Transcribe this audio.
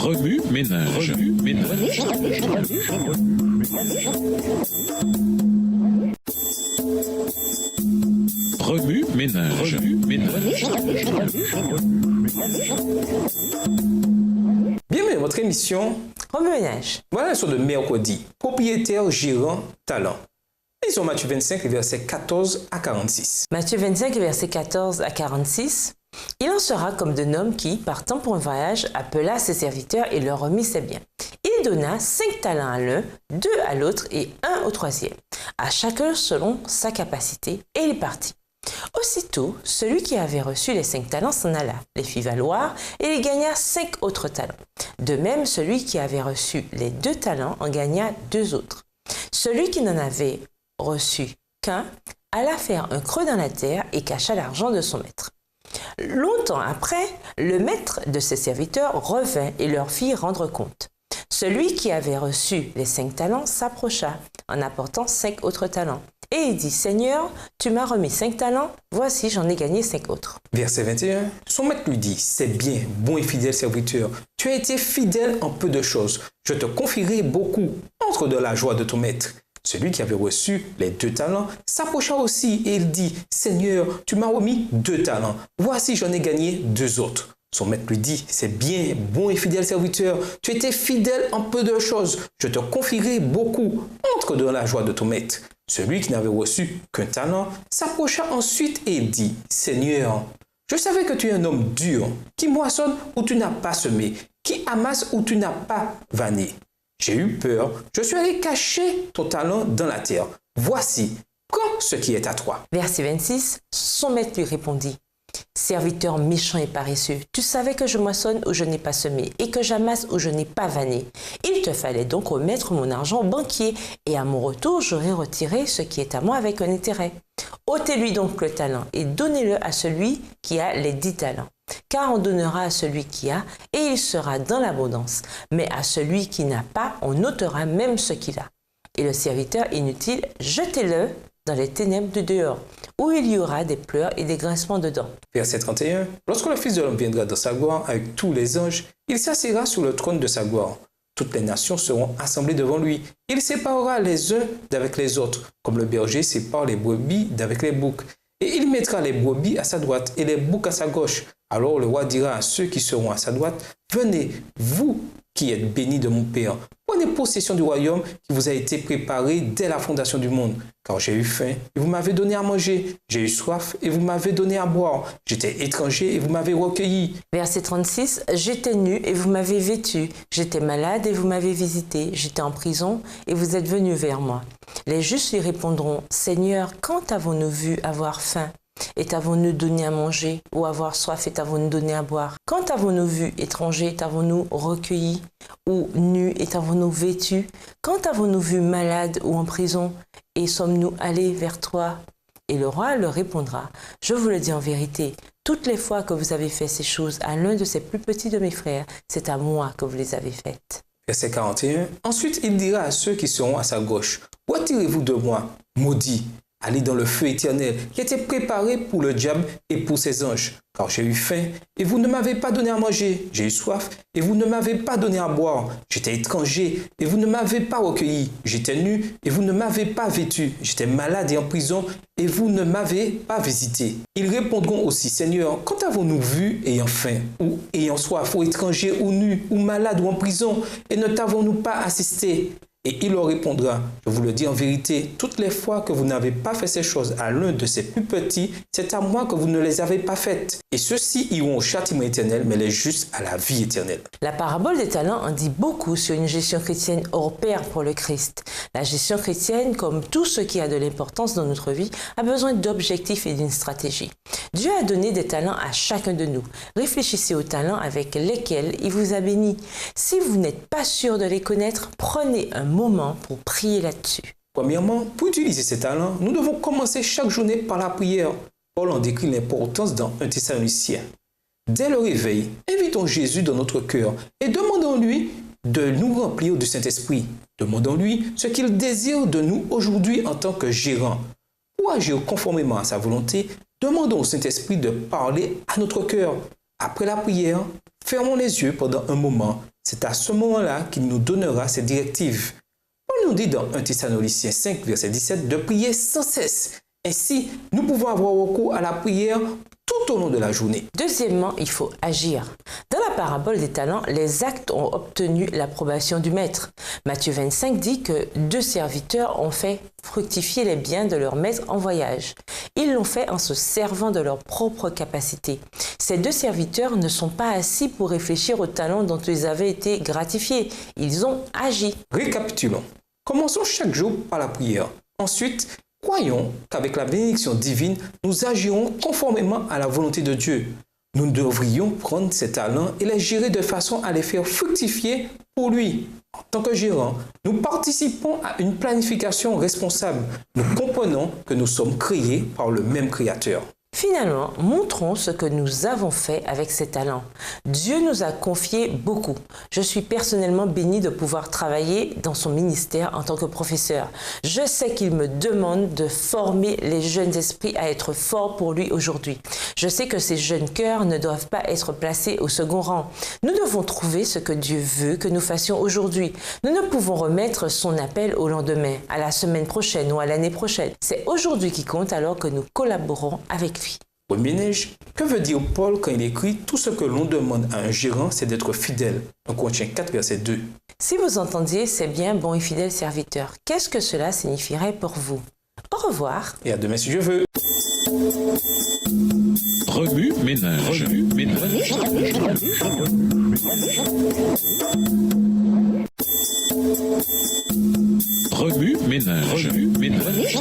Remue ménage. Remue ménage. Bienvenue à votre émission Remue ménage. Voilà sur le mercredi. Propriétaire, gérant, talent. Lisons Matthieu 25, versets 14 à 46. Matthieu 25, versets 14 à 46. Il en sera comme d'un homme qui, partant pour un voyage, appela ses serviteurs et leur remit ses biens. Il donna 5 talents à l'un, 2 à l'autre et 1 au troisième, à chacun selon sa capacité, et il partit. Aussitôt, celui qui avait reçu les 5 talents s'en alla, les fit valoir et il gagna 5 autres talents. De même, celui qui avait reçu les 2 talents en gagna 2 autres. Celui qui n'en avait reçu qu'un alla faire un creux dans la terre et cacha l'argent de son maître. Longtemps après, le maître de ses serviteurs revint et leur fit rendre compte. Celui qui avait reçu les 5 talents s'approcha en apportant 5 autres talents. Et il dit, « Seigneur, tu m'as remis 5 talents, voici j'en ai gagné 5 autres. » Verset 21. Son maître lui dit, « C'est bien, bon et fidèle serviteur. Tu as été fidèle en peu de choses. Je te confierai beaucoup. Entre dans la joie de ton maître. » Celui qui avait reçu les 2 talents s'approcha aussi et il dit, « Seigneur, tu m'as remis 2 talents. Voici, j'en ai gagné 2 autres. » Son maître lui dit, « C'est bien, bon et fidèle serviteur. Tu étais fidèle en peu de choses. Je te confierai beaucoup. Entre dans la joie de ton maître. » Celui qui n'avait reçu qu'un talent s'approcha ensuite et il dit, « Seigneur, je savais que tu es un homme dur, qui moissonne où tu n'as pas semé, qui amasse où tu n'as pas vanné. J'ai eu peur, je suis allé cacher ton talent dans la terre. Voici, prends ce qui est à toi. » Verset 26, son maître lui répondit, « Serviteur méchant et paresseux, tu savais que je moissonne où je n'ai pas semé et que j'amasse où je n'ai pas vanné. Il te fallait donc remettre mon argent au banquier et à mon retour, j'aurai retiré ce qui est à moi avec un intérêt. Ôtez-lui donc le talent et donnez-le à celui qui a les 10 talents. Car on donnera à celui qui a et il sera dans l'abondance. Mais à celui qui n'a pas, on ôtera même ce qu'il a. Et le serviteur inutile, jetez-le dans les ténèbres du dehors, où il y aura des pleurs et des grincements de dents. » Verset 31. Lorsque le Fils de l'homme viendra dans sa gloire avec tous les anges, il s'assiera sur le trône de sa gloire. Toutes les nations seront assemblées devant lui. Il séparera les uns d'avec les autres, comme le berger sépare les brebis d'avec les boucs. Et il mettra les brebis à sa droite et les boucs à sa gauche. Alors le roi dira à ceux qui seront à sa droite, « Venez, vous qui êtes bénis de mon Père, prenez possession du royaume qui vous a été préparé dès la fondation du monde. Car j'ai eu faim et vous m'avez donné à manger. J'ai eu soif et vous m'avez donné à boire. J'étais étranger et vous m'avez recueilli. » Verset 36, « J'étais nu et vous m'avez vêtu. J'étais malade et vous m'avez visité. J'étais en prison et vous êtes venus vers moi. » Les justes lui répondront, « Seigneur, quand avons-nous vu avoir faim et t'avons-nous donné à manger, ou avoir soif et t'avons-nous donné à boire? Quand avons-nous vu étranger et t'avons-nous recueilli, ou nu et t'avons-nous vêtu? Quand avons-nous vu malade ou en prison et sommes-nous allés vers toi? » Et le roi leur répondra, « Je vous le dis en vérité, toutes les fois que vous avez fait ces choses à l'un de ces plus petits de mes frères, c'est à moi que vous les avez faites. » Verset 41. Ensuite, il dira à ceux qui seront à sa gauche, « Retirez-vous de moi, maudits, allez dans le feu éternel qui était préparé pour le diable et pour ses anges. Car j'ai eu faim et vous ne m'avez pas donné à manger. J'ai eu soif et vous ne m'avez pas donné à boire. J'étais étranger et vous ne m'avez pas recueilli. J'étais nu et vous ne m'avez pas vêtu. J'étais malade et en prison et vous ne m'avez pas visité. » Ils répondront aussi, « Seigneur, quand avons-nous vu ayant faim ou ayant soif ou étranger ou nu ou malade ou en prison et ne t'avons-nous pas assisté ?» Et il leur répondra, « Je vous le dis en vérité, toutes les fois que vous n'avez pas fait ces choses à l'un de ces plus petits, c'est à moi que vous ne les avez pas faites. Et ceux-ci iront au châtiment éternel, mais les justes à la vie éternelle. » La parabole des talents en dit beaucoup sur une gestion chrétienne hors pair pour le Christ. La gestion chrétienne, comme tout ce qui a de l'importance dans notre vie, a besoin d'objectifs et d'une stratégie. Dieu a donné des talents à chacun de nous. Réfléchissez aux talents avec lesquels il vous a béni. Si vous n'êtes pas sûr de les connaître, prenez un moment pour prier là-dessus. Premièrement, pour utiliser ces talents, nous devons commencer chaque journée par la prière. Paul en décrit l'importance dans 1 Thessaloniciens. Dès le réveil, invitons Jésus dans notre cœur et demandons-lui de nous remplir du Saint-Esprit. Demandons-lui ce qu'il désire de nous aujourd'hui en tant que gérant. Pour agir conformément à sa volonté, demandons au Saint-Esprit de parler à notre cœur. Après la prière, Fermons les yeux pendant un moment. C'est à ce moment-là qu'il nous donnera ses directives. On nous dit dans 1 Thessaloniciens 5, verset 17, de prier sans cesse. Ainsi, nous pouvons avoir recours à la prière tout au long de la journée. Deuxièmement, il faut agir. Dans la parabole des talents, les actes ont obtenu l'approbation du maître. Matthieu 25 dit que 2 serviteurs ont fait fructifier les biens de leur maître en voyage. Ils l'ont fait en se servant de leur propre capacité. Ces 2 serviteurs ne sont pas assis pour réfléchir aux talents dont ils avaient été gratifiés. Ils ont agi. Récapitulons. Commençons chaque jour par la prière. Ensuite, croyons qu'avec la bénédiction divine, nous agirons conformément à la volonté de Dieu. Nous devrions prendre ces talents et les gérer de façon à les faire fructifier pour lui. En tant que gérant, nous participons à une planification responsable. Nous comprenons que nous sommes créés par le même Créateur. Finalement, montrons ce que nous avons fait avec ces talents. Dieu nous a confié beaucoup. Je suis personnellement bénie de pouvoir travailler dans son ministère en tant que professeur. Je sais qu'il me demande de former les jeunes esprits à être forts pour lui aujourd'hui. Je sais que ces jeunes cœurs ne doivent pas être placés au second rang. Nous devons trouver ce que Dieu veut que nous fassions aujourd'hui. Nous ne pouvons remettre son appel au lendemain, à la semaine prochaine ou à l'année prochaine. C'est aujourd'hui qui compte alors que nous collaborons avec lui. Premier neige, que veut dire Paul quand il écrit « Tout ce que l'on demande à un gérant, c'est d'être fidèle » 1 Corinthiens 4, verset 2. Si vous entendiez « c'est bien, bon et fidèle serviteur », qu'est-ce que cela signifierait pour vous? Au revoir. Et à demain si Dieu veut. Remue ménage. Remue ménage. Remue ménage. Remue ménage.